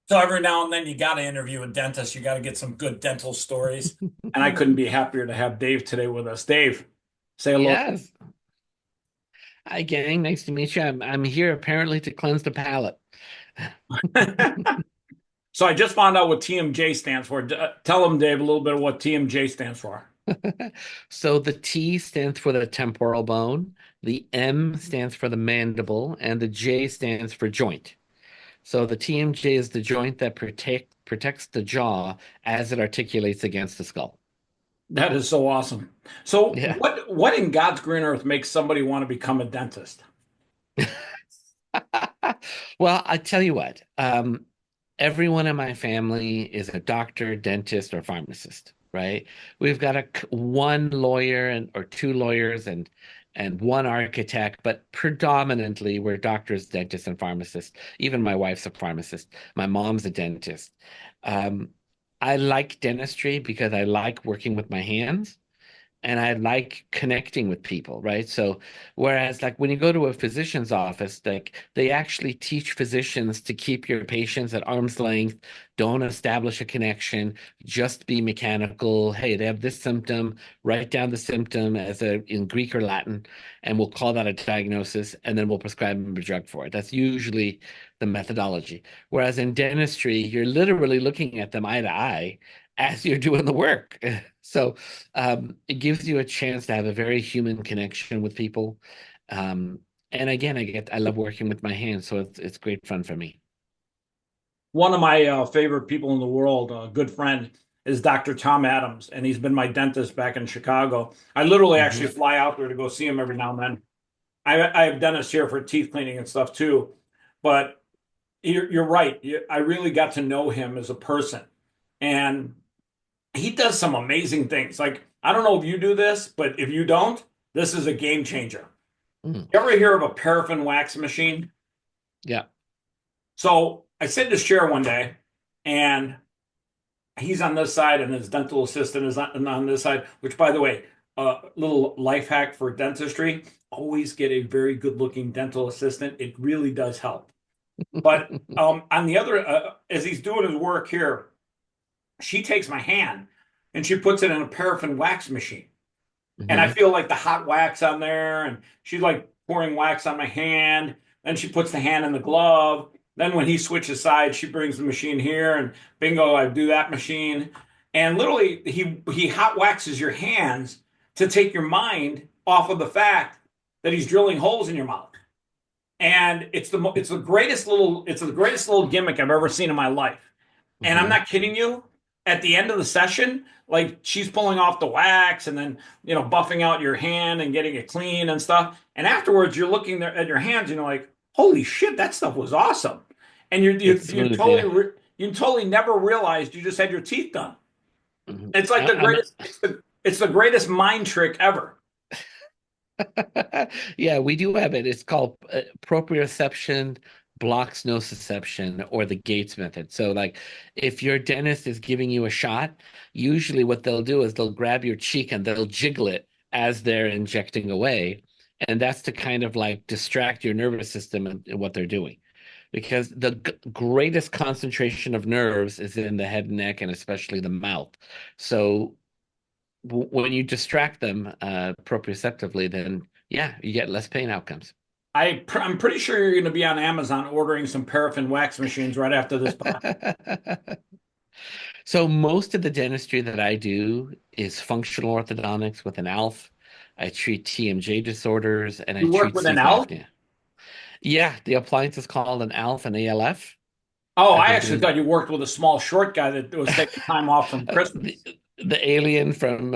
So every now and then you got to interview a dentist. You got to get some good dental stories. And I couldn't be happier to have Dave today with us. Dave, say hello. Yes. Hi, gang. Nice to meet you. I'm here apparently to cleanse the palate. So I just found out what TMJ stands for. Tell him, Dave, a little bit of what TMJ stands for. So the T stands for the temporal bone, the M stands for the mandible, and the J stands for joint. So the TMJ is the joint that protects the jaw as it articulates against the skull. That is so awesome. So Yeah. what in God's green earth makes somebody want to become a dentist? Well, I tell you what, everyone in my family is a doctor, dentist, or pharmacist, right? We've got one lawyer and or two lawyers and one architect, but predominantly we're doctors, dentists, and pharmacists. Even my wife's a pharmacist. My mom's a dentist. Um, I like dentistry because I like working with my hands and I like connecting with people, right? So whereas like when you go to a physician's office, like they actually teach physicians to keep your patients at arm's length, don't establish a connection, just be mechanical. Hey, they have this symptom, write down the symptom as a in Greek or Latin, and we'll call that a diagnosis, and then we'll prescribe them a drug for it. That's usually the methodology. Whereas in dentistry, you're literally looking at them eye to eye as you're doing the work. So it gives you a chance to have a very human connection with people. Um, and again, I love working with my hands, so it's great fun for me. One of my favorite people in the world, a good friend, is Dr. Tom Adams, and he's been my dentist back in Chicago. I literally actually Hmm. fly out there to go see him every now and then. I have dentists here for teeth cleaning and stuff too, but you're right. I really got to know him as a person, and he does some amazing things. Like, I don't know if you do this, but if you don't, this is a game changer. Mm. You ever hear of a paraffin wax machine? Yeah. So I sit in his chair one day, and he's on this side, and his dental assistant is on this side. Which, by the way, a little life hack for dentistry: always get a very good-looking dental assistant. It really does help. But on the other, as he's doing his work here, she takes my hand and she puts it in a paraffin wax machine. And I Hmm. feel like the hot wax on there, and she's like pouring wax on my hand. Then she puts the hand in the glove. Then when he switches sides, she brings the machine here, and bingo, I do that machine. And literally, he hot waxes your hands to take your mind off of the fact that he's drilling holes in your mouth. And it's the greatest little gimmick I've ever seen in my life. And I'm Hmm. not kidding you. At the end of the session, like she's pulling off the wax and then buffing out your hand and getting it clean and stuff. And afterwards, you're looking there at your hands and you're like, "Holy shit, that stuff was awesome!" And It's smooth, yeah. you totally never realized you just had your teeth done. Hmm. It's like the I'm greatest. It's the greatest mind trick ever. yeah, we do have it. It's called proprioception blocks nociception or the Gates method. So like if your dentist is giving you a shot, usually what they'll do is they'll grab your cheek and they'll jiggle it as they're injecting away. And that's to kind of like distract your nervous system in what they're doing. Because the greatest concentration of nerves is in the head and neck and especially the mouth. So when you distract them proprioceptively, then yeah, you get less pain outcomes. I'm pretty sure you're going to be on Amazon ordering some paraffin wax machines right after this podcast. So most of the dentistry that I do is functional orthodontics with an ALF. I treat TMJ disorders and I You work treat with an sleep elf? apnea. Yeah, the appliance is called an ALF and ALF. Oh, I've I been actually doing thought you worked with a small short guy that was taking time off from the, Christmas. the alien from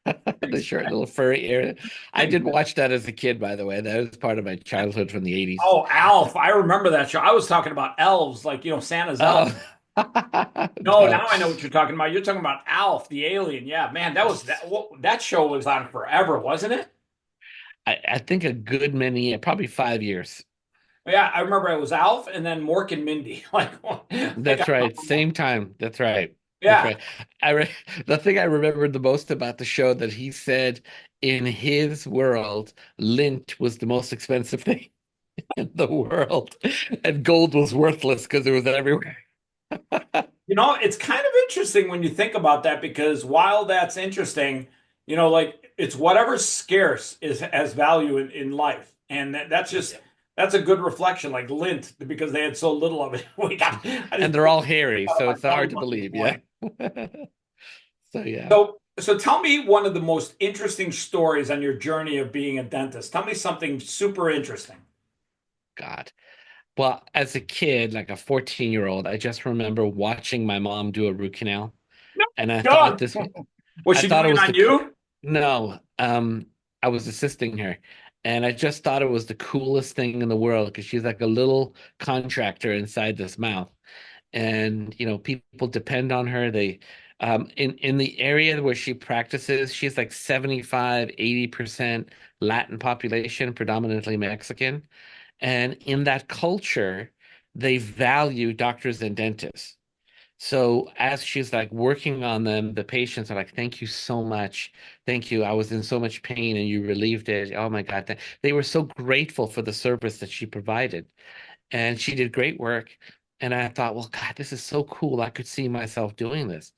the short little furry area. I did watch that as a kid, by the way. That was part of my childhood from the 80s. Oh, Alf. I remember that show. I was talking about elves, like, Santa's elf. Oh, No, no. now I know what you're talking about. You're talking about Alf, the alien. Yeah, man, that show was on forever, wasn't it? I think a good many, probably 5 years. Yeah, I remember it was Alf and then Mork and Mindy. Like That's right. Same time. That's right. That's yeah. right. I re the thing I remembered the most about the show that he said in his world, lint was the most expensive thing in the world, and gold was worthless because it was everywhere. It's kind of interesting when you think about that because while that's interesting, like it's whatever's scarce is has value in life. And that's a good reflection, like lint, because they had so little of it. I And just they're put all it hairy, out of so my it's belly hard to button this believe. Yeah. morning. So yeah. So tell me one of the most interesting stories on your journey of being a dentist. Tell me something super interesting. God. Well, as a kid, like a 14-year-old, I just remember watching my mom do a root canal. No, And God. Was I she thought doing it it was on you? no, I was assisting her. And I just thought it was the coolest thing in the world because she's like a little contractor inside this mouth. And, people depend on her. In the area where she practices, she's like 75-80% Latin population, predominantly Mexican. And in that culture, they value doctors and dentists. So as she's like working on them, the patients are like, "Thank you so much. Thank you. I was in so much pain and you relieved it. Oh my God." They were so grateful for the service that she provided. And she did great work. And I thought, well, God, this is so cool. I could see myself doing this.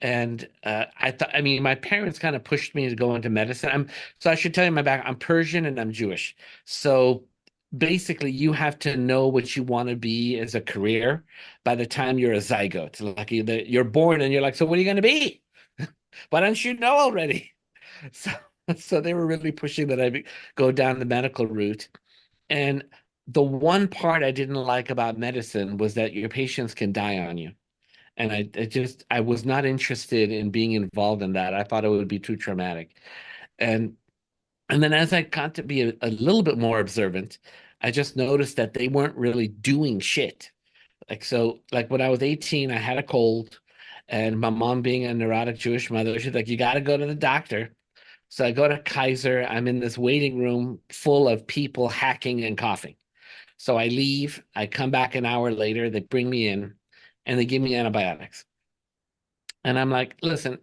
And I mean, my parents kind of pushed me to go into medicine. So I should tell you my background. I'm Persian and I'm Jewish. So basically, you have to know what you want to be as a career by the time you're a zygote. Like you're born and you're like, so what are you going to be? Why don't you know already? So, so they were really pushing that go down the medical route. And the one part I didn't like about medicine was that your patients can die on you. And I was not interested in being involved in that. I thought it would be too traumatic. And and then as I got to be a little bit more observant, I just noticed that they weren't really doing shit. Like when I was 18, I had a cold, and my mom being a neurotic Jewish mother, she's like, you got to go to the doctor. So I go to Kaiser. I'm in this waiting room full of people hacking and coughing. So I leave. I come back an hour later. They bring me in and they give me antibiotics. And I'm like, listen,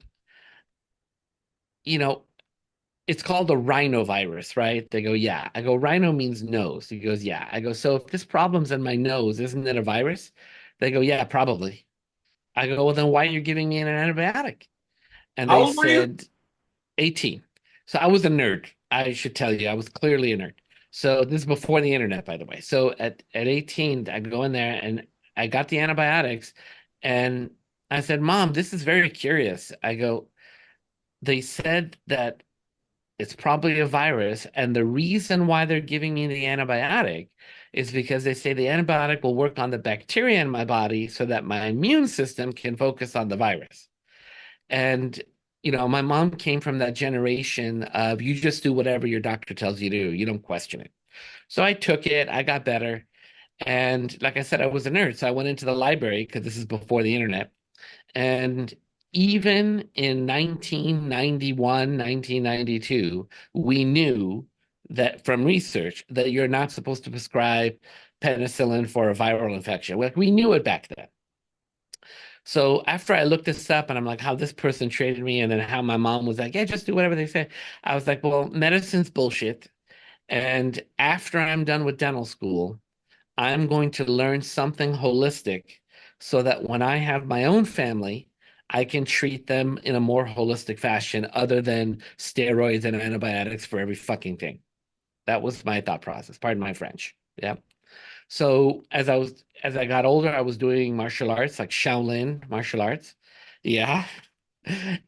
you know, it's called a rhinovirus, right? They go, yeah. I go, rhino means nose. He goes, yeah. I go, so if this problem's in my nose, isn't it a virus? They go, yeah, probably. I go, well, then why are you giving me an antibiotic? And How they old were you? said 18. So I was a nerd. I should tell you, I was clearly a nerd. So this is before the internet, by the way. So at 18, I go in there and I got the antibiotics and I said, Mom, this is very curious. I go, they said that it's probably a virus. And the reason why they're giving me the antibiotic is because they say the antibiotic will work on the bacteria in my body so that my immune system can focus on the virus. And, my mom came from that generation of you just do whatever your doctor tells you to do, you don't question it. So I took it, I got better. And like I said, I was a nerd. So I went into the library because this is before the internet. And even in 1991, 1992, we knew that from research that you're not supposed to prescribe penicillin for a viral infection. Like we knew it back then. So after I looked this up and I'm like, how this person treated me, and then how my mom was like, yeah, just do whatever they say. I was like, well, medicine's bullshit. And after I'm done with dental school, I'm going to learn something holistic so that when I have my own family, I can treat them in a more holistic fashion other than steroids and antibiotics for every fucking thing. That was my thought process. Pardon my French. Yeah. So as I got older, I was doing martial arts, like Shaolin martial arts. Yeah.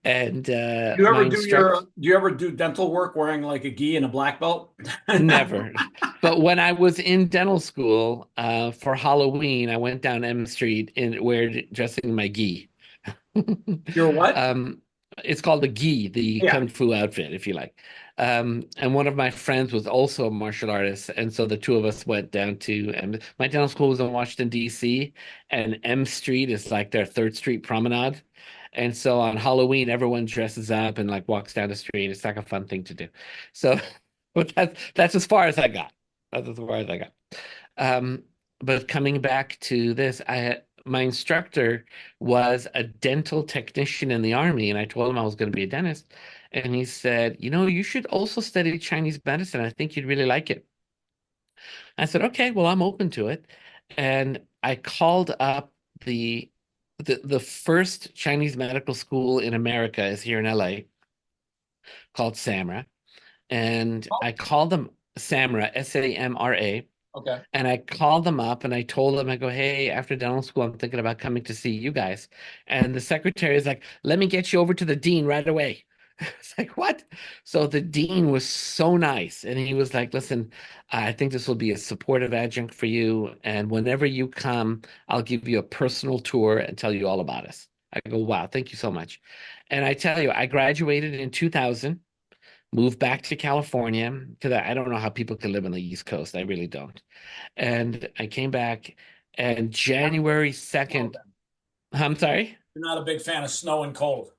And my instructor Do you ever do dental work wearing like a gi and a black belt? never. But when I was in dental school, for Halloween, I went down M Street in wearing dressing my gi. You're what? Um, it's called the gi, the Yeah. kung fu outfit, if you like. And one of my friends was also a martial artist, and so the two of us went down to my dental school was in Washington, D.C., and M Street is like their Third Street promenade. And so on Halloween, everyone dresses up and like walks down the street. It's like a fun thing to do. So, but that's as far as I got. That's as far as I got. Um, but coming back to this, my instructor was a dental technician in the army, and I told him I was going to be a dentist. And he said, you should also study Chinese medicine. I think you'd really like it. I said, okay, well, I'm open to it. And I called up the the first Chinese medical school in America is here in LA called SAMRA. And Oh, I called them SAMRA, SAMRA. okay. And I called them up and I told them, I go, hey, after dental school, I'm thinking about coming to see you guys. And the secretary is like, let me get you over to the dean right away. It's like, what? So the dean was so nice. And he was like, listen, I think this will be a supportive adjunct for you. And whenever you come, I'll give you a personal tour and tell you all about us. I go, wow, thank you so much. And I tell you, I graduated in 2000, moved back to California because I don't know how people can live on the East Coast. I really don't. And I came back, and January Snow 2nd, then. I'm sorry, You're not a big fan of snow and cold.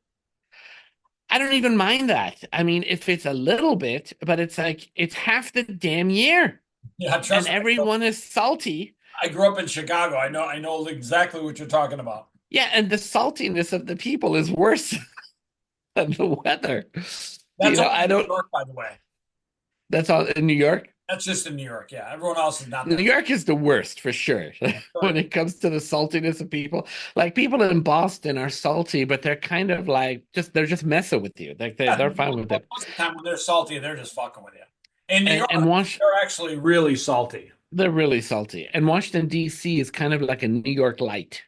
I don't even mind that. I mean, if it's a little bit, but it's like it's half the damn year, Yeah, and trust me. everyone is salty. I grew up in Chicago. I know exactly what you're talking about. Yeah, and the saltiness of the people is worse than the weather. That's only I in New don't, York, by the way. that's all in New York. That's just in New York. Yeah, everyone else is not New that. York is the worst for sure Sorry. when it comes to the saltiness of people. Like people in Boston are salty, but they're kind of like they're just messing with you. Like Yeah, they're fine with it. most of the time when they're salty, they're just fucking with you. In New And York, they're actually really salty. they're really salty. And Washington D.C. is kind of like a New York light.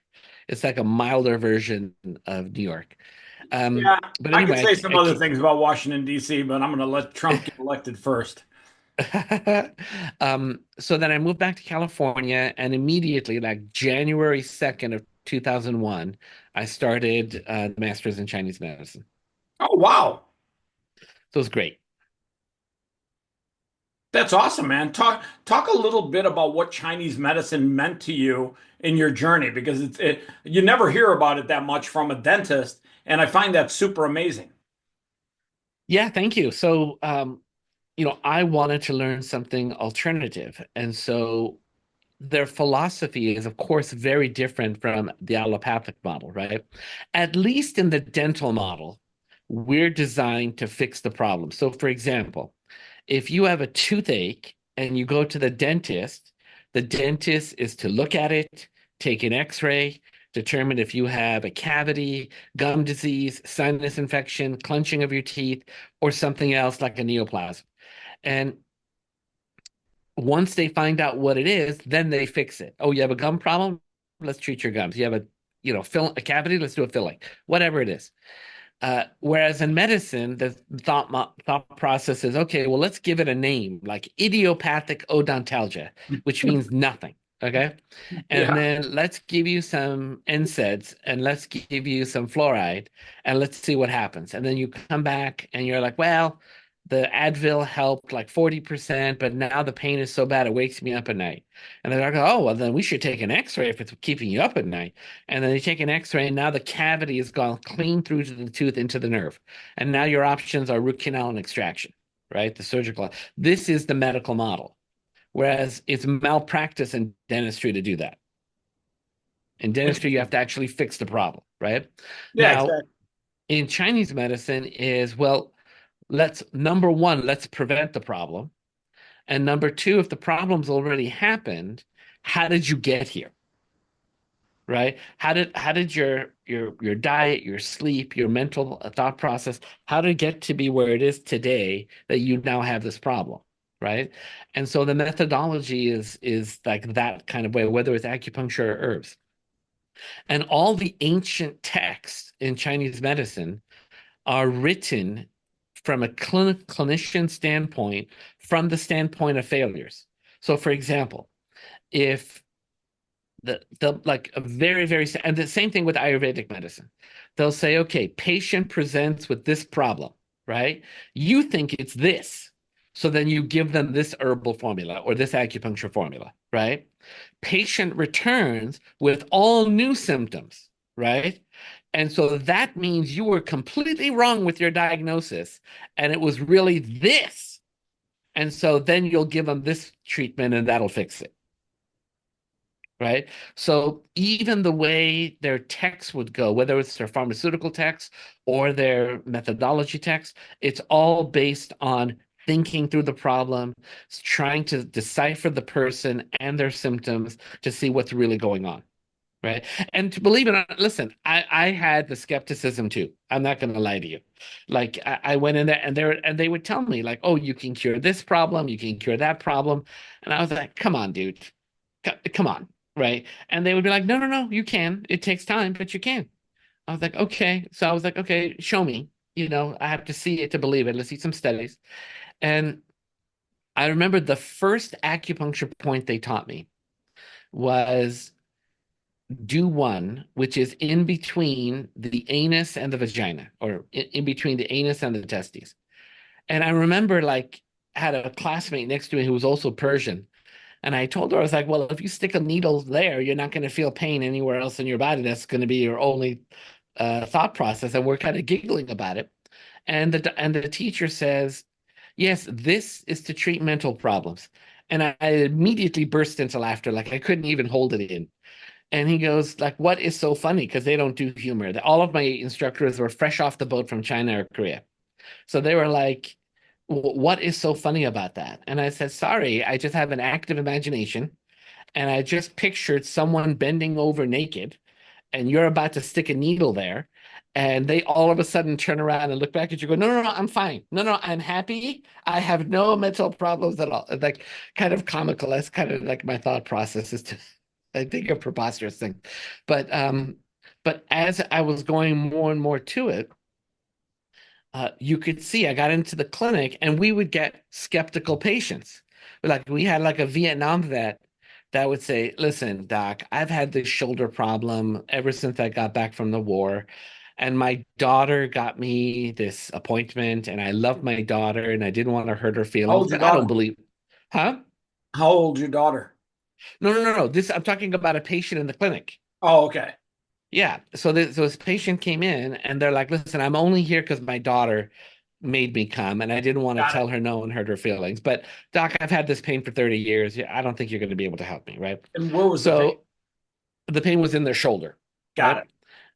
It's like a milder version of New York. Yeah, But I could anyway, say some other things about Washington, D.C., but I'm going to let Trump get elected first. so then I moved back to California, and immediately, like January 2nd of 2001, I started the master's in Chinese medicine. Oh, wow. So it was great. That's awesome, man. Talk a little bit about what Chinese medicine meant to you in your journey because you never hear about it that much from a dentist, and I find that super amazing. Yeah, thank you. So, I wanted to learn something alternative. And so their philosophy is, of course, very different from the allopathic model, right? At least in the dental model, we're designed to fix the problem. So, for example, if you have a toothache and you go to the dentist is to look at it, take an x-ray, determine if you have a cavity, gum disease, sinus infection, clenching of your teeth, or something else like a neoplasm. And once they find out what it is, then they fix it. Oh, you have a gum problem? Let's treat your gums. You have a cavity? Let's do a filling. Whatever it is. Whereas in medicine, the thought process is okay. Well, let's give it a name, like idiopathic odontalgia, which means nothing. Okay, and Yeah. then let's give you some NSAIDs and let's give you some fluoride and let's see what happens. And then you come back and you're like, well, the Advil helped like 40%, but now the pain is so bad it wakes me up at night. And they're like, oh, well, then we should take an X-ray if it's keeping you up at night. And then they take an X-ray, and now the cavity has gone clean through to the tooth into the nerve. And now your options are root canal and extraction, right? The surgical. This is the medical model. Whereas it's malpractice in dentistry to do that. In dentistry, you have Interesting. to actually fix the problem, right? Yeah, Now, exactly. in Chinese medicine is, well, let's number one, let's prevent the problem. And number two, if the problem's already happened, how did you get here? Right? How did your diet, your sleep, your mental thought process, how did it get to be where it is today that you now have this problem? Right? And so the methodology is like that kind of way, whether it's acupuncture or herbs. And all the ancient texts in Chinese medicine are written from a clinician standpoint, from the standpoint of failures. So, for example, if the like a very, very, and the same thing with Ayurvedic medicine, they'll say, okay, patient presents with this problem, right? You think it's this. So then you give them this herbal formula or this acupuncture formula, right? Patient returns with all new symptoms, right? And so that means you were completely wrong with your diagnosis, and it was really this. And so then you'll give them this treatment, and that'll fix it, right? So even the way their texts would go, whether it's their pharmaceutical text or their methodology text, it's all based on thinking through the problem, trying to decipher the person and their symptoms to see what's really going on. right? And to believe it or not, listen, I had the skepticism too. I'm not going to lie to you. Like I went in there and they would tell me like, oh, you can cure this problem, you can cure that problem. And I was like, come on, dude. Come on, right? And they would be like, no, no, no, you can. It takes time, but you can. I was like, okay. So I was like, okay, show me. I have to see it to believe it. Let's see some studies. And I remember the first acupuncture point they taught me was do one, which is in between the anus and the vagina, or in between the anus and the testes. And I remember like had a classmate next to me who was also Persian. And I told her, I was like, well, if you stick a needle there, you're not going to feel pain anywhere else in your body. That's going to be your only thought process. And we're kind of giggling about it. And the teacher says, yes, this is to treat mental problems. And I immediately burst into laughter, like I couldn't even hold it in. And he goes, like, what is so funny? Because they don't do humor. All of my instructors were fresh off the boat from China or Korea. So they were like, what is so funny about that? And I said, sorry, I just have an active imagination. And I just pictured someone bending over naked, and you're about to stick a needle there. And they all of a sudden turn around and look back at you, go, no, no, no, I'm fine. No, no, I'm happy. I have no mental problems at all. Like kind of comical. That's kind of like my thought process is to, I think, a preposterous thing. But as I was going more and more to it, you could see I got into the clinic and we would get skeptical patients. Like we had like a Vietnam vet that would say, listen, doc, I've had this shoulder problem ever since I got back from the war. And my daughter got me this appointment, and I love my daughter and I didn't want to hurt her How feelings. old's your But I don't daughter? believe, huh? How old's your daughter? No, no, no, no. This I'm talking about a patient in the clinic. Oh, okay. Yeah. So this patient came in and they're like, listen, I'm only here because my daughter made me come and I didn't want to Got it. tell her no and hurt her feelings. But doc, I've had this pain for 30 years. Yeah, I don't think you're going to be able to help me, right? And where was the pain? So the pain was in their shoulder, Got right? it.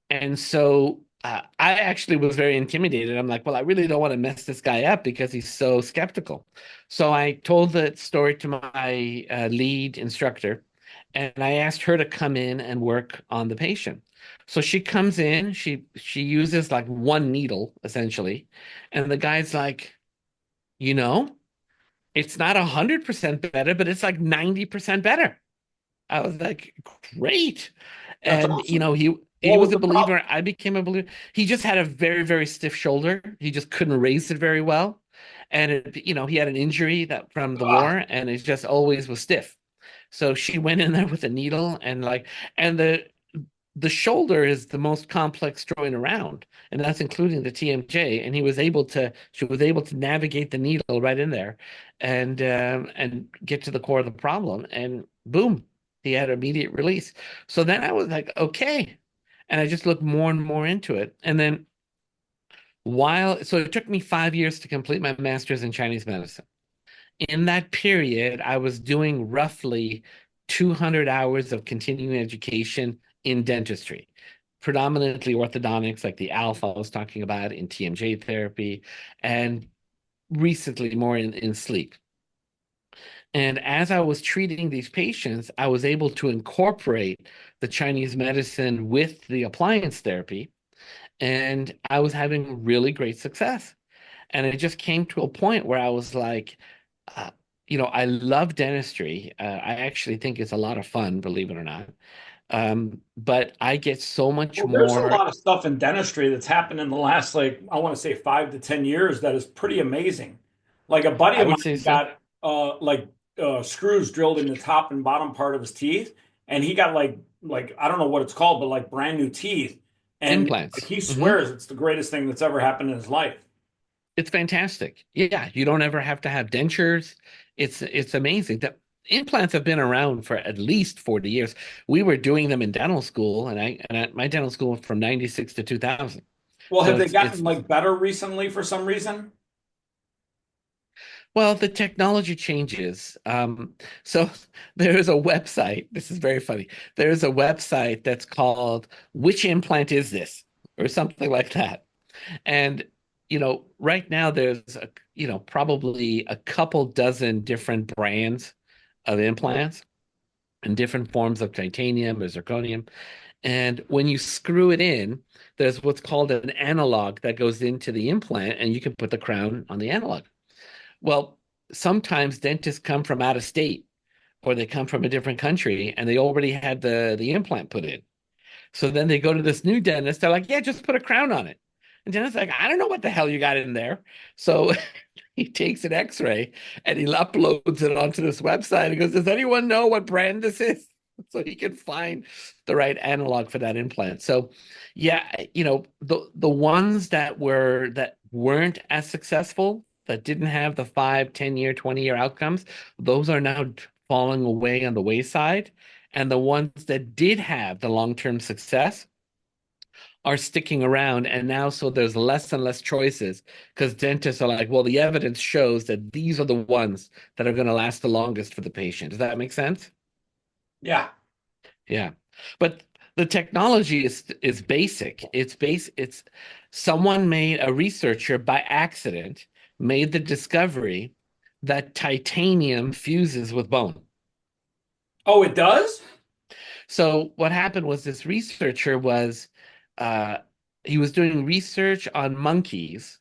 And so I actually was very intimidated. I'm like, well, I really don't want to mess this guy up because he's so skeptical. So I told the story to my lead instructor, and I asked her to come in and work on the patient. So she comes in, she uses like one needle essentially, and the guy's like, you know, it's not 100% better, but it's like 90% better. I was like, great. That's And awesome. he What was was a the problem? believer. I became a believer. He just had a very, very stiff shoulder. He just couldn't raise it very well. And he had an injury that from the Ah, war and it just always was stiff. So she went in there with a needle and the shoulder is the most complex joint around, and that's including the TMJ. And she was able to navigate the needle right in there, and get to the core of the problem. And boom, he had immediate release. So then I was like, okay, and I just looked more and more into it. And then so it took me 5 years to complete my master's in Chinese medicine. In that period, I was doing roughly 200 hours of continuing education in dentistry, predominantly orthodontics, like the alpha I was talking about in TMJ therapy, and recently more in sleep. And as I was treating these patients, I was able to incorporate the Chinese medicine with the appliance therapy, and I was having really great success. And it just came to a point where I was like, uh, I love dentistry. I actually think it's a lot of fun, believe it or not. But I get so much well, there's a more. lot of stuff in dentistry that's happened in the last, like, I want to say 5 to 10 years that is pretty amazing. Like a buddy I of would say mine so. got screws drilled in the top and bottom part of his teeth, and he got like I don't know what it's called, but like brand new teeth. And like Implants. he Hmm. swears it's the greatest thing that's ever happened in his life. It's fantastic. Yeah, you don't ever have to have dentures. It's amazing. The implants have been around for at least 40 years. We were doing them in dental school, my dental school from 96 to 2000. Well, So have they it's gotten like better recently for some reason? well, the technology changes. So there is a website. This is very funny. There's a website that's called "Which Implant Is This?" or something like that. And right now there's probably a couple dozen different brands of implants. and different forms of titanium or zirconium. And when you screw it in, there's what's called an analog that goes into the implant, and you can put the crown on the analog. Well, sometimes dentists come from out of state or they come from a different country and they already had the implant put in. So then they go to this new dentist. They're like, yeah, just put a crown on it. And dentist's like, I don't know what the hell you got in there. So he takes an x-ray and he uploads it onto this website. He goes, does anyone know what brand this is? So he can find the right analog for that implant. So yeah, the ones that weren't as successful, that didn't have the 5, 10-year, 20-year outcomes, those are now falling away on the wayside. And the ones that did have the long-term success are sticking around. And now, so there's less and less choices because dentists are like, well, the evidence shows that these are the ones that are going to last the longest for the patient. Does that make sense? Yeah. Yeah. But the technology is basic. It's someone made a researcher by accident made the discovery that titanium fuses with bone. Oh, it does? So what happened was this researcher was uh, he was doing research on monkeys,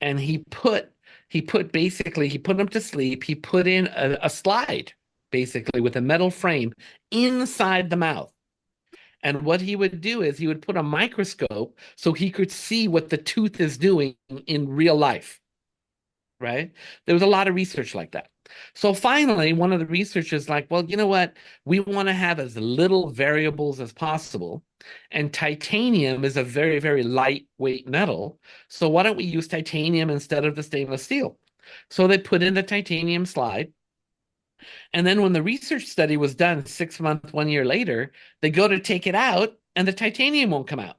and he put them to sleep. He put in a slide basically with a metal frame inside the mouth. And what he would do is he would put a microscope so he could see what the tooth is doing in real life, right? There was a lot of research like that. So finally, one of the researchers like, well, you know what? We want to have as little variables as possible. And titanium is a very, very lightweight metal. So why don't we use titanium instead of the stainless steel? So they put in the titanium slide. And then when the research study was done 6 months, 1 year later, they go to take it out and the titanium won't come out.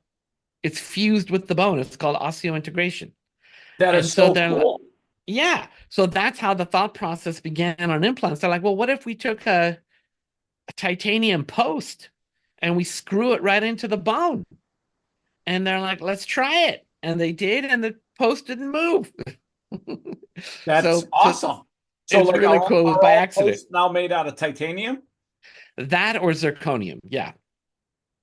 It's fused with the bone. It's called osseointegration. That And is so so then, cool. yeah. So that's how the thought process began on implants. They're like, well, what if we took a titanium post and we screw it right into the bone? And they're like, let's try it. And they did, and the post didn't move. That's So awesome. So, it's like, really cool. It was are by all accident. posts now made out of titanium? That or zirconium. Yeah.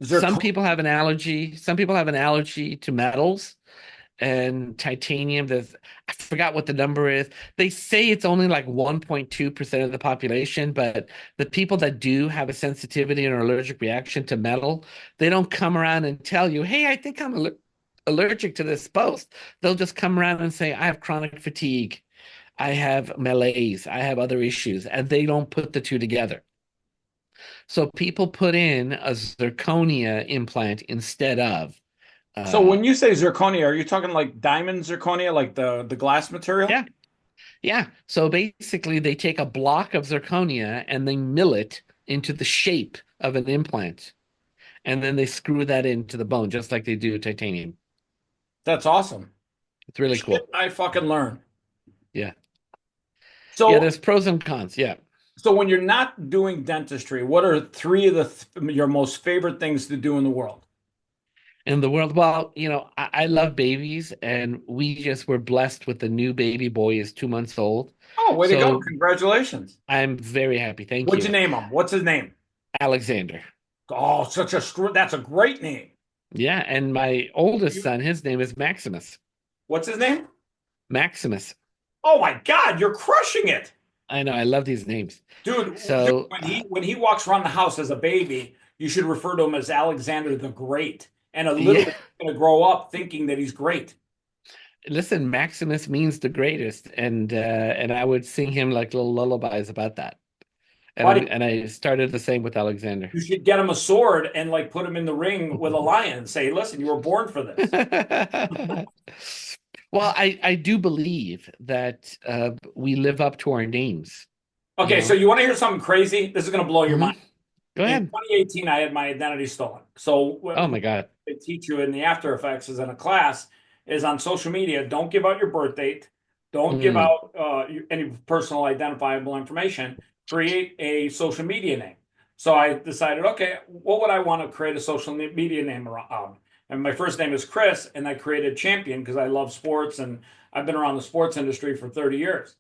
Some Zircon. people have an allergy. Some people have an allergy to metals and titanium. I forgot what the number is. They say it's only like 1.2% of the population, but the people that do have a sensitivity or allergic reaction to metal, they don't come around and tell you, hey, I think I'm allergic to this post. They'll just come around and say, I have chronic fatigue. I have malaise. I have other issues. And they don't put the two together. So people put in a zirconia implant instead of, So, uh, when you say zirconia, are you talking like diamond zirconia, like the glass material? yeah, yeah. So basically, they take a block of zirconia and they mill it into the shape of an implant, and then they screw that into the bone, just like they do titanium. That's awesome. It's really Shit, cool. I fucking learned. Yeah, yeah. So, There's pros and cons. Yeah. so when you're not doing dentistry, what are three of your most favorite things to do in the world? In the world, well, I love babies, and we just were blessed with the new baby boy is 2 months old. Oh, way to go! So Congratulations. I'm very happy. Thank What'd you you, name him? What's his name? Alexander. Oh, that's a great name. Yeah, and my oldest You, son, his name is Maximus. what's his name? Maximus. Oh my God, you're crushing it. I know, I love these names. Dude, So, when he walks around the house as a baby, you should refer to him as Alexander the Great. And a little yeah, bit going to grow up thinking that he's great. listen, Maximus means the greatest, and I would sing him like little lullabies about that. And Buddy, I started the same with Alexander. you should get him a sword and like put him in the ring with a lion and say, "Listen, you were born for this." Well, I do believe that we live up to our names, you Okay, so know. you want to hear something crazy? This is going to blow your mind. Hmm. Go In ahead. 2018, I had my identity stolen. So Oh what my God. they teach you in the After Effects is in a class is on social media. Don't give out your birth date. Don't give Mm, out any personal identifiable information. Create a social media name. So I decided, okay, what would I want to create a social media name around? And my first name is Chris, and I created Champion because I love sports and I've been around the sports industry for 30 years.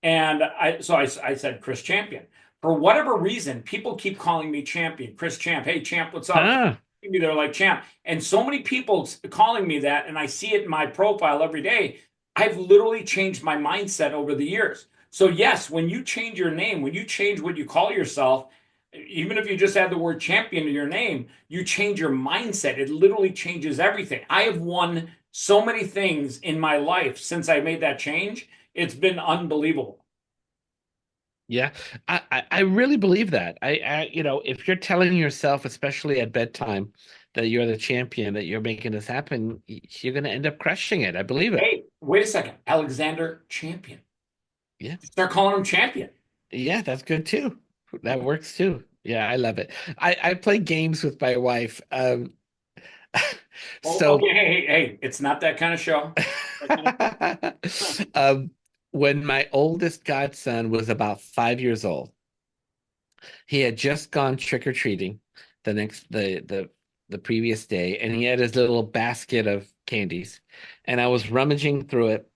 And I said Chris Champion. for whatever reason, people keep calling me champion, Chris Champ. Hey, champ, what's up? Ah, They're like champ. And so many people calling me that, and I see it in my profile every day. I've literally changed my mindset over the years. So, yes, when you change your name, when you change what you call yourself, even if you just add the word champion to your name, you change your mindset. It literally changes everything. I have won so many things in my life since I made that change. It's been unbelievable. yeah. I really believe that. If you're telling yourself, especially at bedtime, that you're the champion, that you're making this happen, you're going to end up crushing it. I believe it. Hey, wait a second. Alexander Champion. Yeah. Start calling him champion. Yeah, that's good too. That works too. Yeah, I love it. I play games with my wife. Oh, So okay. Hey. It's not that kind of show. um, when my oldest godson was about 5 years old, he had just gone trick-or-treating the previous day, and he had his little basket of candies, and I was rummaging through it,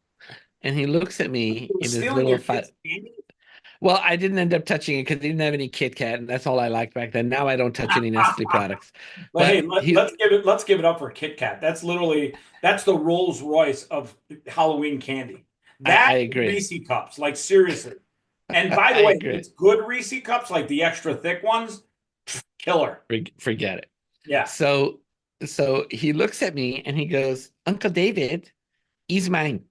and he looks at me in his Stealing little your five. kid's candy? Well, I didn't end up touching it because he didn't have any Kit Kat, and that's all I liked back then. Now I don't touch any Nestle products. But hey, But he, let's give it up for Kit Kat. That's the Rolls Royce of Halloween candy. I That agree. Reese cups, like seriously. And by the I way, if agree. it's good Reese cups, like the extra thick ones, killer. Forget it. Yeah. So, so he looks at me and he goes, Uncle David, he's mine.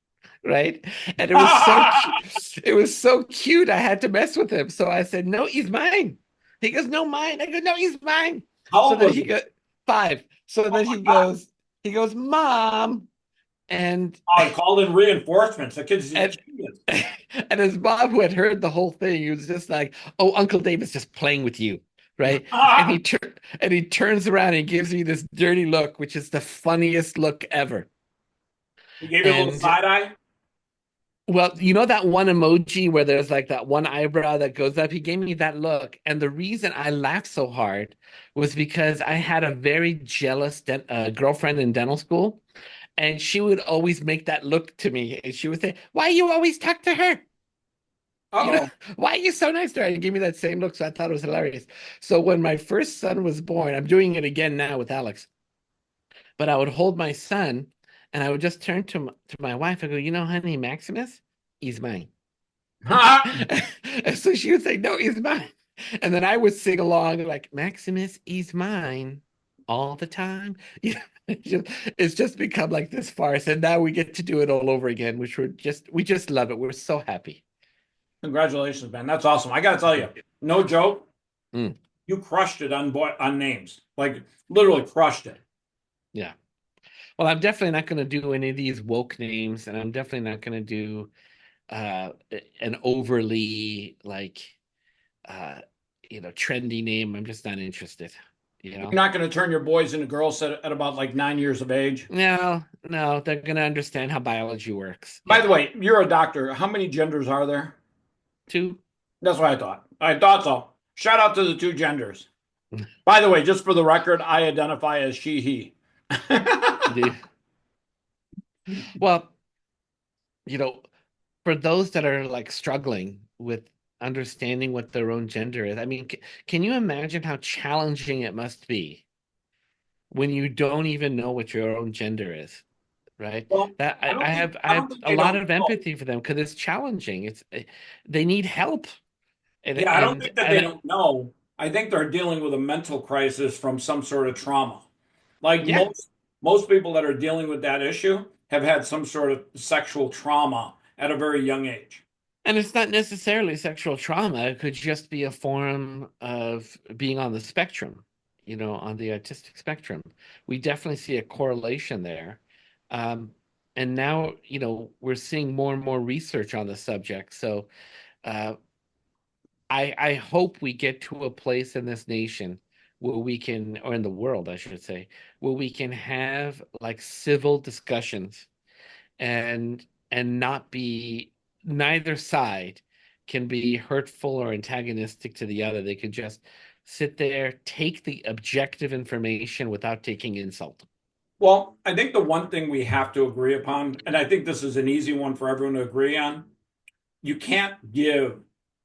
Right. And it was so cute. It was so cute. I had to mess with him. So I said, no, he's mine. He goes, no, mine. I go, no, he's mine. How So old then was he he? goes, 5. So Oh then my God. he goes, Mom. And Oh, he called in reinforcements. The kid's a and genius. and his mom, who had heard the whole thing, he was just like, "Oh, Uncle David's just playing with you, right?" And he turns around and gives me this dirty look, which is the funniest look ever. He gave you a little And side eye. well, you know that one emoji where there's like that one eyebrow that goes up? He gave me that look. And the reason I laughed so hard was because I had a very jealous girlfriend in dental school, and she would always make that look to me. And she would say, "Why you always talk to her? You know, Uh-oh. why are you so nice to her?" And give me that same look. So I thought it was hilarious. So when my first son was born, I'm doing it again now with Alex, but I would hold my son and I would just turn to my wife. I go, honey, Maximus, he's mine. And so she would say, no, he's mine. And then I would sing along like, Maximus, he's mine all the time. It's just become like this farce. And now we get to do it all over again, which we just love it. We're so happy. Congratulations, man. That's awesome. I got to tell you, no joke. Mm, You crushed it on names. Like literally crushed it. yeah. Well, I'm definitely not going to do any of these woke names, and I'm definitely not going to do uh an overly uh trendy name. I'm just not interested, you You're know. not going to turn your boys into girls at about like 9 years of age. No, no, they're going to understand how biology works. By the Yeah. way, you're a doctor. How many genders are there? 2. That's what I thought. I thought so. Shout out to the two genders. By the way, just for the record, I identify as she, he. The- Well, you know, for those that are like struggling with understanding what their own gender is, I mean, can you imagine how challenging it must be when you don't even know what your own gender is, right? Well, That I I don't have think a they lot don't of know. empathy for them because it's challenging. They need help, and Yeah, I don't and think that they and don't know. I think they're dealing with a mental crisis from some sort of trauma. Like yeah, most people that are dealing with that issue have had some sort of sexual trauma at a very young age. and it's not necessarily sexual trauma. It could just be a form of being on the spectrum, on the autistic spectrum. We definitely see a correlation there. Um, and now, we're seeing more and more research on the subject. So uh, I hope we get to a place in this nation where we can, or in the world, I should say, where we can have like civil discussions and not be neither side can be hurtful or antagonistic to the other. They can just sit there, take the objective information without taking insult. Well, I think the one thing we have to agree upon, and I think this is an easy one for everyone to agree on, you can't give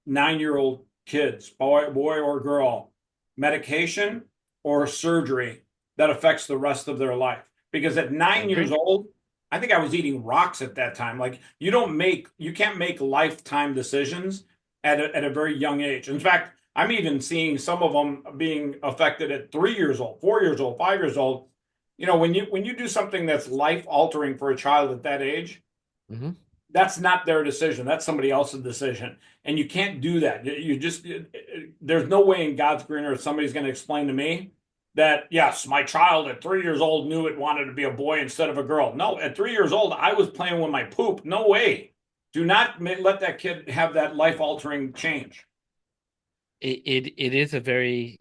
9-year-old kids, boy or girl, medication or surgery that affects the rest of their life. Because at I 9 years agree. old, I think I was eating rocks at that time. Like you can't make lifetime decisions at a very young age. In fact, I'm even seeing some of them being affected at 3 years old, 4 years old, 5 years old. When you do something that's life altering for a child at that age, Hmm. that's not their decision. That's somebody else's decision. And you can't do that. There's no way in God's green earth somebody's going to explain to me that, yes, my child at 3 years old knew it wanted to be a boy instead of a girl. No, at 3 years old, I was playing with my poop. No way. Do not let that kid have that life altering change. It is a very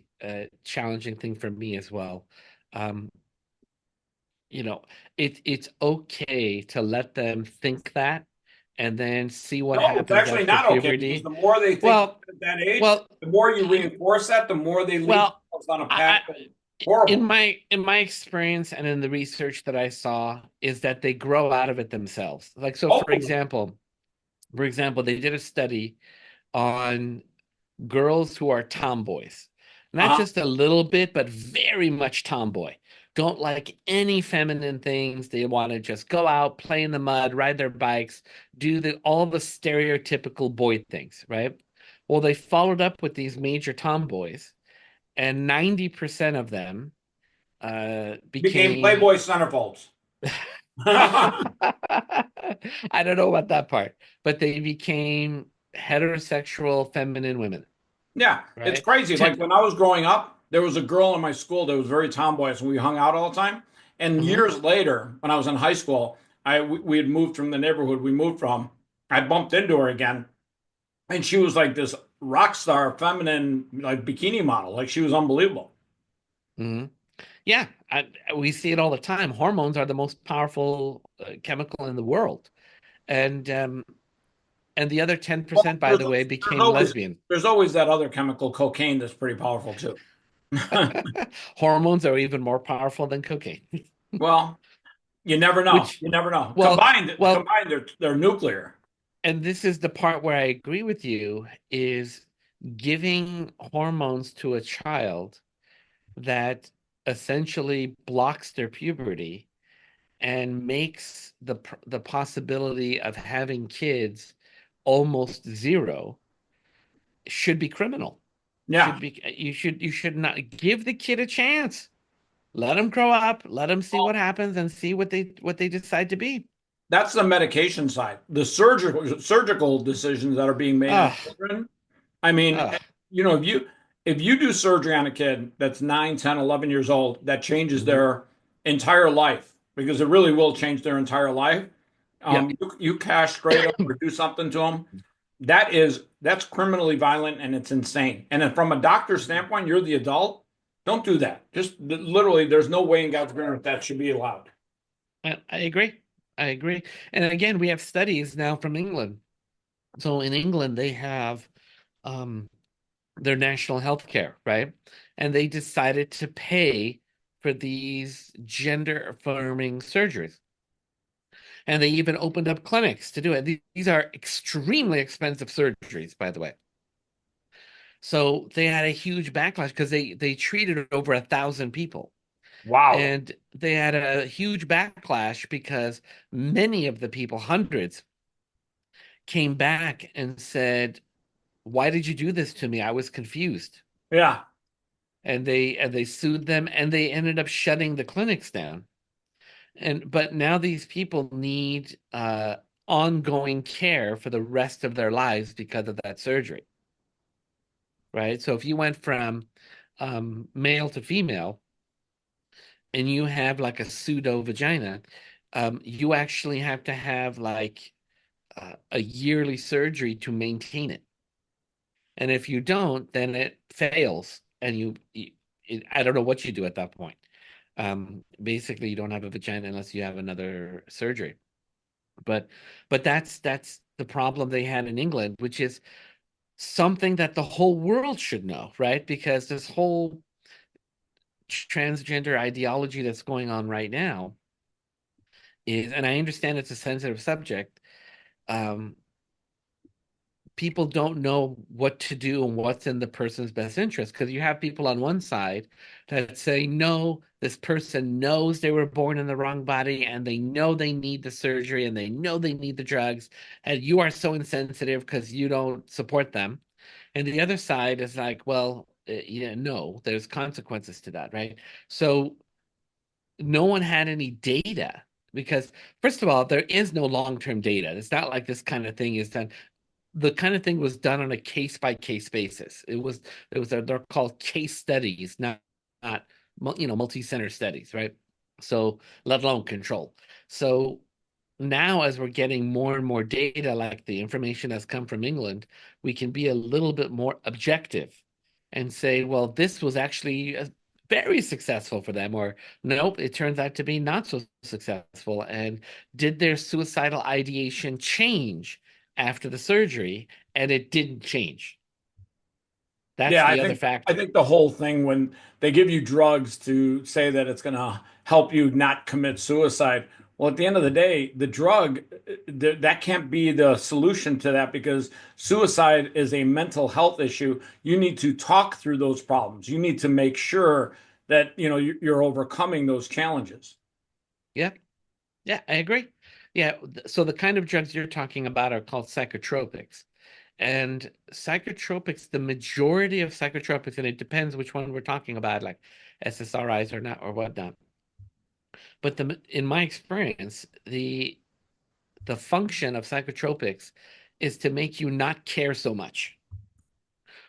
challenging thing for me as well. Um, you know, it's okay to let them think that and then see what No, it's happens actually after not okay because puberty. the more they think Well, at that age, well, the more you you, reinforce that, the more they lead well, themselves on a path I, that's in horrible. my experience and in the research that I saw is that they grow out of it themselves. Like so, Both of them. for example, they did a study on girls who are tomboys. Not Uh-huh. just a little bit, but very much tomboy. Don't like any feminine things. They want to just go out, play in the mud, ride their bikes, do all the stereotypical boy things, right? Well, they followed up with these major tomboys, and 90% of them Became became Playboy centerfolds. I don't know about that part, but they became heterosexual feminine women, Yeah, it's right? crazy. Like Ten, when I was growing up, there was a girl in my school that was very tomboyish, and we hung out all the time. And mhm. years later, when I was in high school, we had moved from the neighborhood we moved from. I bumped into her again, and she was like this rock star, feminine, like bikini model. Like she was unbelievable. Mhm. Yeah, we see it all the time. Hormones are the most powerful chemical in the world, and the other Well, 10%, by the way, there's became always lesbian. there's always that other chemical, cocaine, that's pretty powerful too. Hormones are even more powerful than cocaine. Well, you never know. Which, You never know. well, well, Combined, they're nuclear. and this is the part where I agree with you, is giving hormones to a child that essentially blocks their puberty and makes the possibility of having kids almost zero should be criminal. Yeah. You should not give the kid a chance. Let them grow up, let them see what happens and see what they decide to be. That's the medication side. The surgical decisions that are being made on Ugh, children. I mean, ugh. if you do surgery on a kid that's 9, 10, 11 years old, that changes Mhm. their entire life because it really will change their entire life. Yep. You castrate them or do something to them. That's criminally violent and it's insane. And then from a doctor's standpoint, you're the adult. Don't do that. Just literally, there's no way in God's green earth that should be allowed. I agree. I agree. And again, we have studies now from England. So in England, they have um, their national health care, right? And they decided to pay for these gender affirming surgeries. And they even opened up clinics to do it. These are extremely expensive surgeries, by the way. So they had a huge backlash because they treated over 1,000 people. Wow. And they had a huge backlash because many of the people, hundreds, came back and said, "Why did you do this to me? I was confused." Yeah. And they sued them and they ended up shutting the clinics down. And but now these people need ongoing care for the rest of their lives because of that surgery, right? So if you went from male to female and you have like a pseudo vagina, you actually have to have like a yearly surgery to maintain it. And if you don't, then it fails, and I don't know what you do at that point. Basically, you don't have a vagina unless you have another surgery. But that's the problem they had in England, which is something that the whole world should know, right? Because this whole transgender ideology that's going on right now is, and I understand it's a sensitive subject, um, people don't know what to do and what's in the person's best interest. Because you have people on one side that say, no, this person knows they were born in the wrong body and they know they need the surgery and they know they need the drugs. And you are so insensitive because you don't support them. And the other side is like, well, yeah, no, there's consequences to that, right? So no one had any data because, first of all, there is no long-term data. It's not like this kind of thing is done. The kind of thing was done on a case-by-case basis. They're called case studies, not multi-center studies, right? So let alone control. So now as we're getting more and more data, like the information that's come from England, we can be a little bit more objective and say, well, this was actually very successful for them, or nope, it turns out to be not so successful. And did their suicidal ideation change after the surgery? And it didn't change. That's Yeah, the other I factor. think the whole thing when they give you drugs to say that it's going to help you not commit suicide, well, at the end of the day, the drug that can't be the solution to that because suicide is a mental health issue. You need to talk through those problems. You need to make sure that you're overcoming those challenges. Yeah, yeah, I agree. Yeah, so the kind of drugs you're talking about are called psychotropics. And psychotropics, the majority of psychotropics, and it depends which one we're talking about, like SSRIs or not or whatnot. But in my experience, the function of psychotropics is to make you not care so much.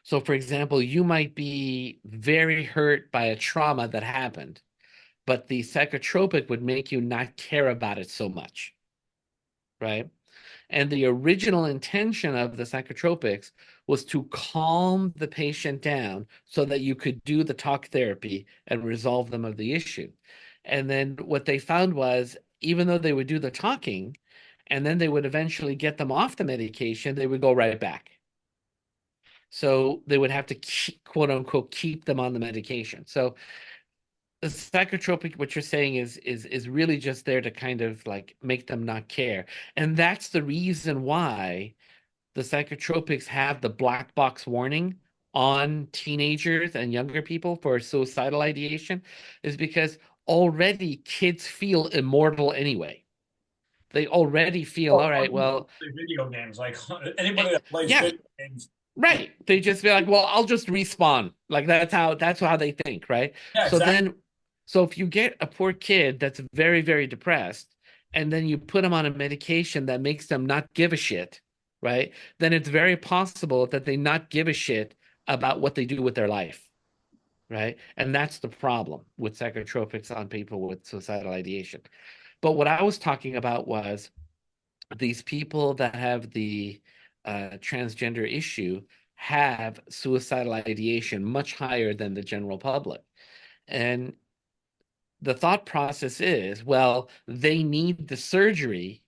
So, for example, you might be very hurt by a trauma that happened, but the psychotropic would make you not care about it so much, right? And the original intention of the psychotropics was to calm the patient down so that you could do the talk therapy and resolve them of the issue. And then what they found was, even though they would do the talking and then they would eventually get them off the medication, they would go right back. So they would have to keep, quote unquote, keep them on the medication. So the psychotropic, what you're saying is really just there to kind of like make them not care. And that's the reason why the psychotropics have the black box warning on teenagers and younger people for suicidal ideation, is because already kids feel immortal anyway. They already feel, Well, all right, well, play video games. Like anybody eh, that plays yeah, video games. right. They just feel like, well, I'll just respawn. Like that's how they think, right? Yeah, So exactly. then, so if you get a poor kid that's very, very depressed, and then you put them on a medication that makes them not give a shit, right? Then it's very possible that they not give a shit about what they do with their life, right? And that's the problem with psychotropics on people with suicidal ideation. But what I was talking about was these people that have the transgender issue have suicidal ideation much higher than the general public. And the thought process is, well, they need the surgery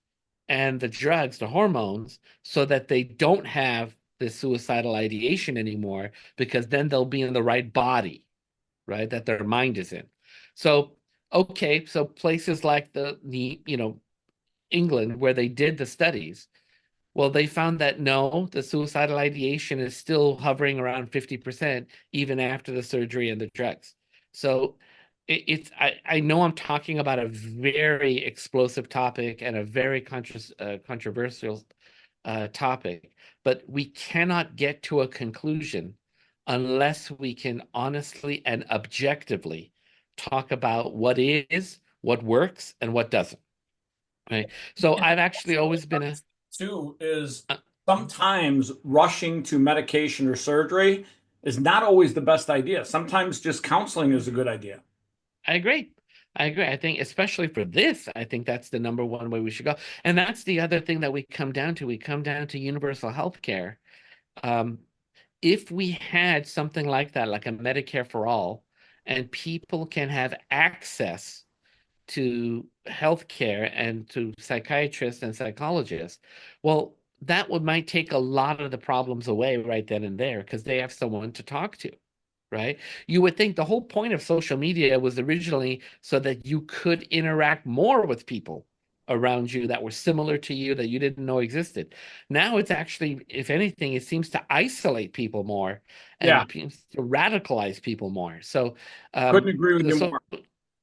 and the drugs, the hormones, so that they don't have the suicidal ideation anymore, because then they'll be in the right body, right? That their mind is in. So, okay, so places like England, where they did the studies, well, they found that no, the suicidal ideation is still hovering around 50% even after the surgery and the drugs. So I know I'm talking about a very explosive topic and a very controversial topic, but we cannot get to a conclusion unless we can honestly and objectively talk about what is, what works, and what doesn't. Right. So And I've what's actually really always been nice too is uh, sometimes rushing to medication or surgery is not always the best idea. Sometimes just counseling is a good idea. I agree. I agree. I think, especially for this, I think that's the number one way we should go. And that's the other thing that we come down to. We come down to universal health care. Um, if we had something like that, like a Medicare for all, and people can have access to healthcare and to psychiatrists and psychologists, well, that would might take a lot of the problems away right then and there because they have someone to talk to, right? You would think the whole point of social media was originally so that you could interact more with people around you that were similar to you that you didn't know existed. Now it's actually, if anything, it seems to isolate people more Yeah, and to radicalize people more. So, couldn't agree with the you so more.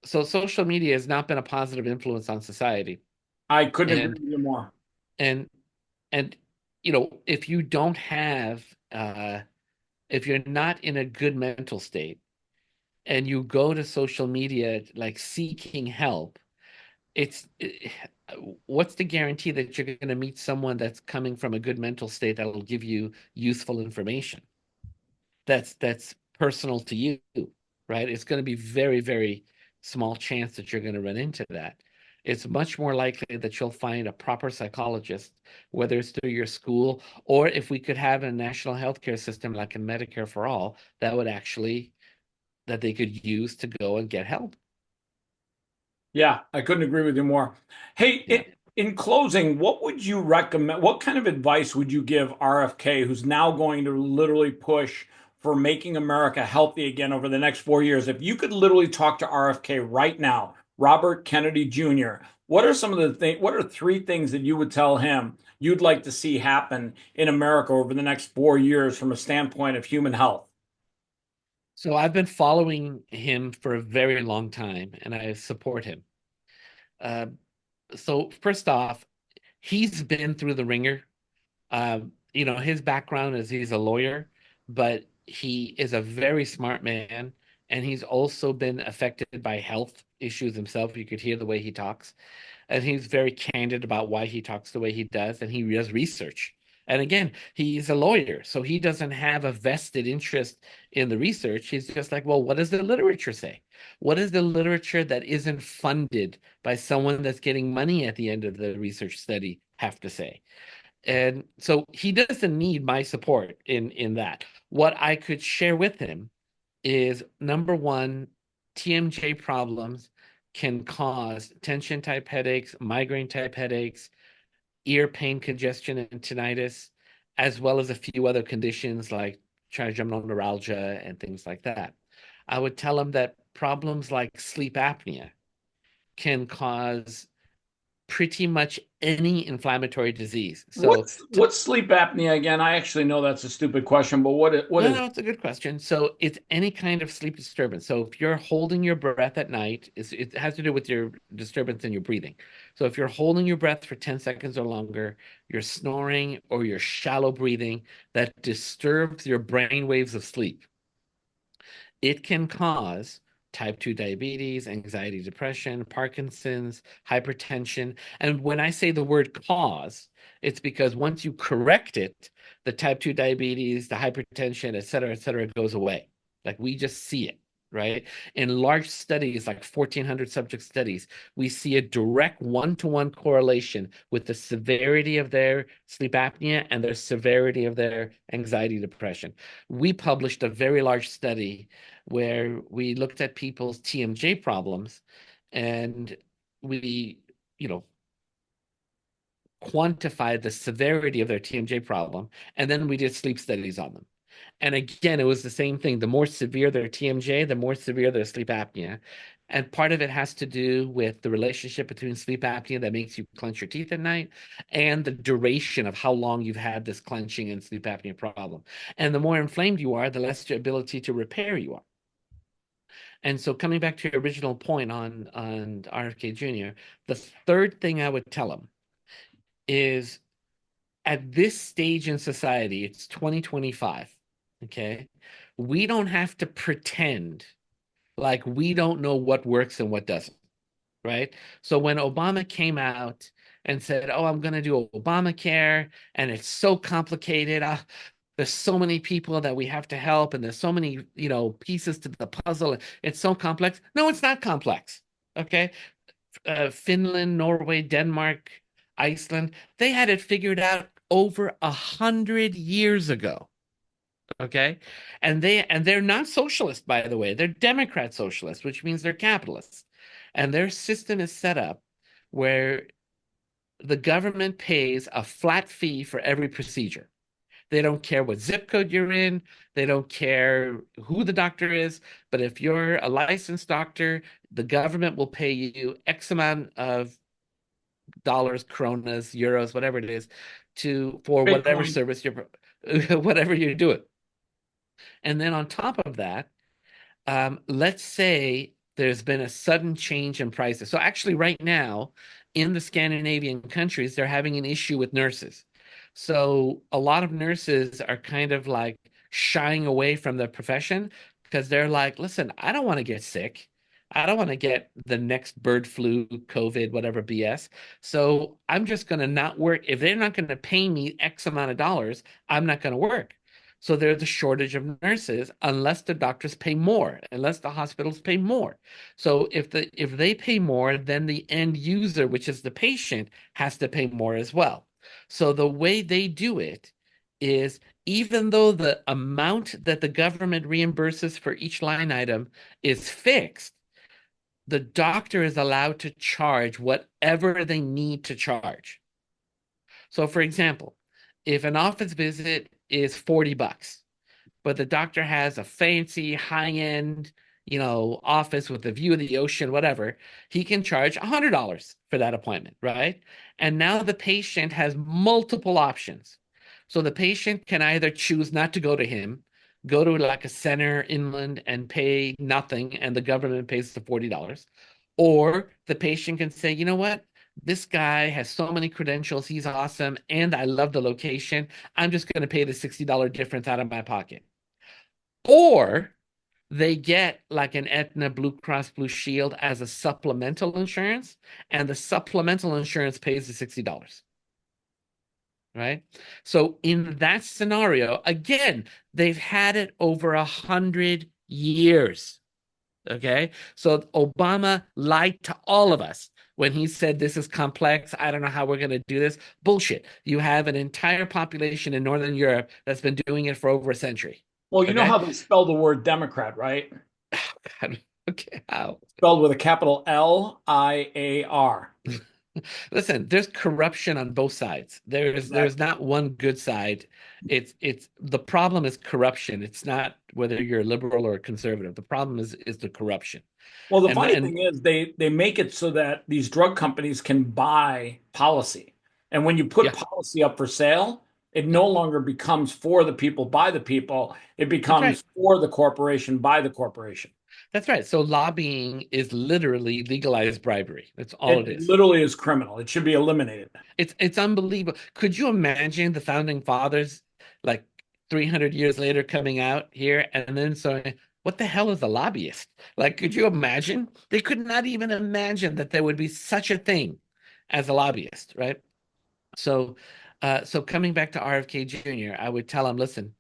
so social media has not been a positive influence on society, I couldn't agree and with you more. and and if you don't have if you're not in a good mental state and you go to social media like seeking help, it's what's the guarantee that you're going to meet someone that's coming from a good mental state that'll give you useful information that's personal to you, right? It's going to be very, very small chance that you're going to run into that. It's much more likely that you'll find a proper psychologist, whether it's through your school or if we could have a national healthcare system like a Medicare for all that would actually that they could use to go and get help. Yeah, I couldn't agree with you more. Hey, Yeah. in closing, what would you recommend? What kind of advice would you give RFK, who's now going to literally push for making America healthy again over the next 4 years? If you could literally talk to RFK right now, Robert Kennedy Jr., what are some of the things, what are three things that you would tell him you'd like to see happen in America over the next 4 years from a standpoint of human health? So I've been following him for a very long time and I support him. Uh, so first off, he's been through the ringer. His background is he's a lawyer, but he is a very smart man, and he's also been affected by health issues himself. You could hear the way he talks, and he's very candid about why he talks the way he does, and he does research. And again, he's a lawyer, so he doesn't have a vested interest in the research. He's just like, well, what does the literature say? What is the literature that isn't funded by someone that's getting money at the end of the research study have to say? And so he doesn't need my support in that. What I could share with him is number one, TMJ problems can cause tension type headaches, migraine type headaches, ear pain, congestion, and tinnitus, as well as a few other conditions like trigeminal neuralgia and things like that. I would tell him that problems like sleep apnea can cause pretty much any inflammatory disease. So What's sleep apnea again? I actually know that's a stupid question, but what no, is? no, it's a good question. So it's any kind of sleep disturbance. So if you're holding your breath at night, it has to do with your disturbance in your breathing. So if you're holding your breath for 10 seconds or longer, you're snoring or you're shallow breathing, that disturbs your brain waves of sleep. It can cause type 2 diabetes, anxiety, depression, Parkinson's, hypertension. And when I say the word cause, it's because once you correct it, the type 2 diabetes, the hypertension, et cetera, goes away. Like we just see it, right? In large studies, like 1,400 subject studies, we see a direct one-to-one correlation with the severity of their sleep apnea and their severity of their anxiety, depression. We published a very large study where we looked at people's TMJ problems and we, you know, quantified the severity of their TMJ problem. And then we did sleep studies on them. And again, it was the same thing. The more severe their TMJ, the more severe their sleep apnea. And part of it has to do with the relationship between sleep apnea that makes you clench your teeth at night and the duration of how long you've had this clenching and sleep apnea problem. And the more inflamed you are, the less your ability to repair you are. And so coming back to your original point on RFK Jr., the third thing I would tell him is at this stage in society, it's 2025, okay? We don't have to pretend like we don't know what works and what doesn't, right? So when Obama came out and said, "Oh, I'm going to do Obamacare and it's so complicated. There's so many people that we have to help and there's so many, pieces to the puzzle. It's so complex." No, it's not complex. Okay? Finland, Norway, Denmark, Iceland, they had it figured out over 100 years ago. Okay, and they're not socialist, by the way. They're Democrat socialists, which means they're capitalists, and their system is set up where the government pays a flat fee for every procedure. They don't care what zip code you're in. They don't care who the doctor is. But if you're a licensed doctor, the government will pay you X amount of dollars, kronas, euros, whatever it is, to for whatever Bitcoin. service you're whatever you're doing. And then on top of that, let's say there's been a sudden change in prices. So actually, right now, in the Scandinavian countries, they're having an issue with nurses. So a lot of nurses are kind of like shying away from the profession because they're like, listen, I don't want to get sick. I don't want to get the next bird flu, COVID, whatever BS. So I'm just going to not work. If they're not going to pay me X amount of dollars, I'm not going to work. So there's a shortage of nurses unless the doctors pay more, unless the hospitals pay more. So if they pay more, then the end user, which is the patient, has to pay more as well. So the way they do it is even though the amount that the government reimburses for each line item is fixed, the doctor is allowed to charge whatever they need to charge. So for example, if an office visit is $40, but the doctor has a fancy high-end, office with a view of the ocean, whatever, he can charge $100 for that appointment, right? And now the patient has multiple options. So the patient can either choose not to go to him, go to like a center inland and pay nothing, and the government pays the $40. Or the patient can say, you know what? This guy has so many credentials. He's awesome. And I love the location. I'm just going to pay the $60 difference out of my pocket. Or they get like an Aetna Blue Cross Blue Shield as a supplemental insurance, and the supplemental insurance pays the $60, right? So in that scenario, again, they've had it over 100 years. Okay. So Obama lied to all of us when he said this is complex. I don't know how we're going to do this. Bullshit. You have an entire population in Northern Europe that's been doing it for over a century. Well, you know Okay. how they spell the word Democrat, right? Okay. How? Spelled with a capital LIAR. Listen, there's corruption on both sides. There's Exactly. not one good side. It's the problem is corruption. It's not whether you're a liberal or a conservative. The problem is the corruption. Well, the funny And thing is they make it so that these drug companies can buy policy. And when you put yeah, policy up for sale, it no longer becomes for the people by the people. It that's right. becomes for the corporation by the corporation. That's right. So lobbying is literally legalized bribery. That's all it It is. literally is criminal. It should be eliminated. It's unbelievable. Could you imagine the founding fathers like 300 years later coming out here and then saying, what the hell is a lobbyist? Like, could you imagine? They could not even imagine that there would be such a thing as a lobbyist, right? So, so coming back to RFK Jr., I would tell him, listen,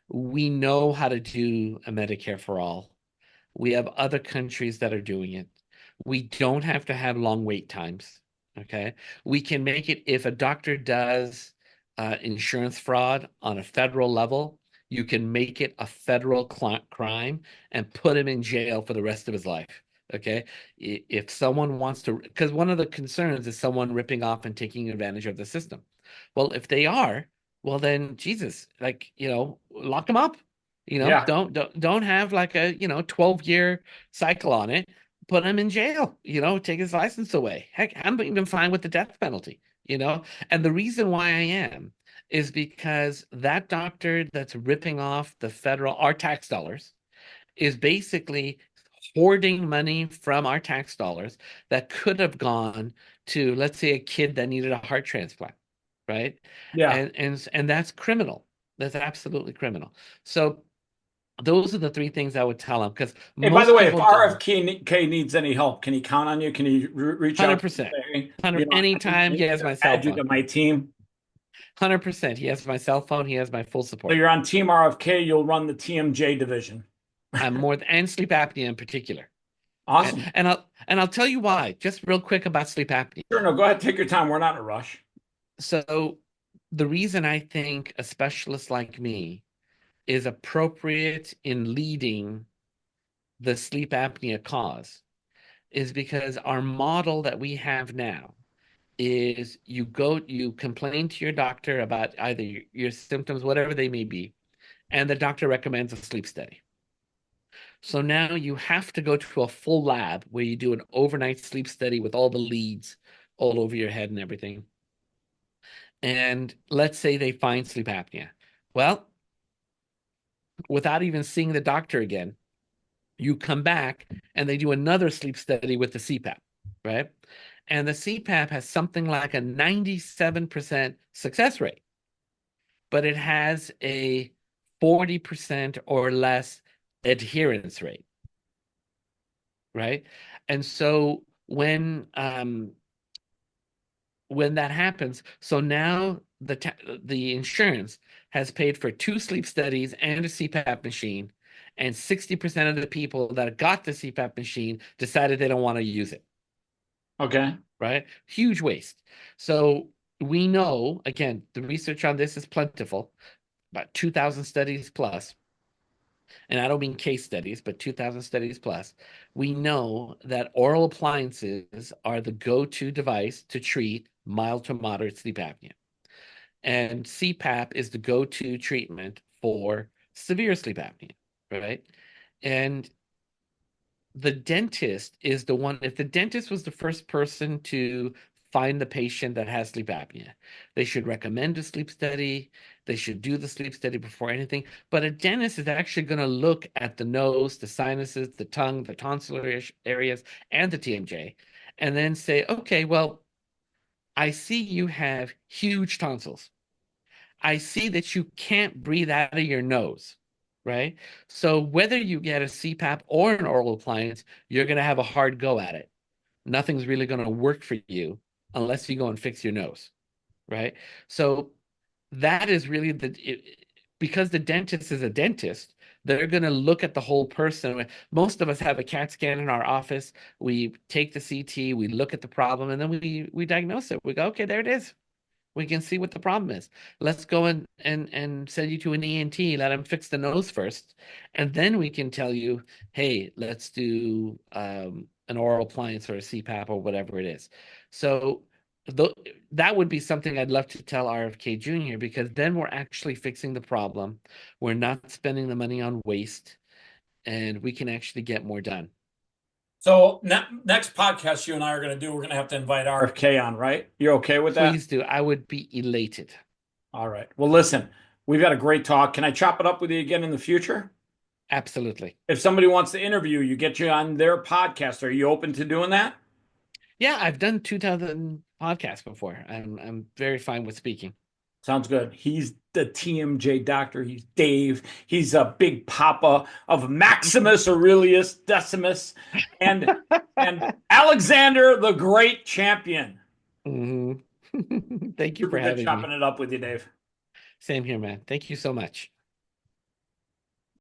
we know how to do a Medicare for all. We have other countries that are doing it. We don't have to have long wait times. Okay. We can make it if a doctor does insurance fraud on a federal level, you can make it a federal crime and put him in jail for the rest of his life. Okay. If someone wants to, because one of the concerns is someone ripping off and taking advantage of the system. Well, if they are, well, then Jesus, like, lock them up. Yeah. Don't have like a 12-year cycle on it. Put him in jail. Take his license away. Heck, I'm even fine with the death penalty. And the reason why I am is because that doctor that's ripping off our tax dollars is basically hoarding money from our tax dollars that could have gone to, let's say, a kid that needed a heart transplant, right? Yeah. And that's criminal. That's absolutely criminal. So those are the three things I would tell him because Hey, by the most way, if people don't. RFK needs any help, can he count on you? Can he reach out to you and 100%. say, hey, 100 anytime he has my cell add you to phone. my team? 100%. He has my cell phone. He has my full So support. you're on Team RFK, you'll run the TMJ division. I'm more and sleep apnea in particular. And, Awesome. and I'll tell you why. Just real quick about sleep apnea. Sure, no, go ahead, take your time. We're not in a rush. So the reason I think a specialist like me is appropriate in leading the sleep apnea cause is because our model that we have now is you complain to your doctor about either your symptoms, whatever they may be, and the doctor recommends a sleep study. So now you have to go to a full lab where you do an overnight sleep study with all the leads all over your head and everything. And let's say they find sleep apnea. Well, without even seeing the doctor again, you come back and they do another sleep study with the CPAP, right? And the CPAP has something like a 97% success rate, but it has a 40% or less adherence rate, right? And so when that happens, so now the insurance has paid for two sleep studies and a CPAP machine, and 60% of the people that got the CPAP machine decided they don't want to use it, Okay. right? Huge waste. So we know, again, the research on this is plentiful, about 2,000 studies plus, and I don't mean case studies, but 2,000 studies plus. We know that oral appliances are the go-to device to treat mild to moderate sleep apnea. And CPAP is the go-to treatment for severe sleep apnea, right? And the dentist is the one, if the dentist was the first person to find the patient that has sleep apnea, they should recommend a sleep study. They should do the sleep study before anything. But a dentist is actually going to look at the nose, the sinuses, the tongue, the tonsillar areas, and the TMJ, and then say, okay, well, I see you have huge tonsils. I see that you can't breathe out of your nose, right? So whether you get a CPAP or an oral appliance, you're going to have a hard go at it. Nothing's really going to work for you unless you go and fix your nose, right? So that is really because the dentist is a dentist, they're going to look at the whole person. Most of us have a CAT scan in our office. We take the CT, we look at the problem, and then we diagnose it. We go, okay, there it is. We can see what the problem is. Let's go and send you to an ENT, let him fix the nose first. And then we can tell you, hey, let's do an oral appliance or a CPAP or whatever it is. So th that would be something I'd love to tell RFK Jr. because then we're actually fixing the problem. We're not spending the money on waste and we can actually get more done. So next podcast you and I are going to do, we're going to have to invite RFK on, right? You're okay with that? Please do. I would be elated. All right. Well, listen, we've had a great talk. Can I chop it up with you again in the future? Absolutely. If somebody wants to interview you, get you on their podcast, are you open to doing that? Yeah, I've done 2,000 podcasts before. I'm very fine with speaking. Sounds good. He's the TMJ doctor. He's Dave. He's a big papa of Maximus Aurelius Decimus and Alexander the Great Champion. Mhm. Thank you for Super good having chopping me. it up with you, Dave. Same here, man. Thank you so much.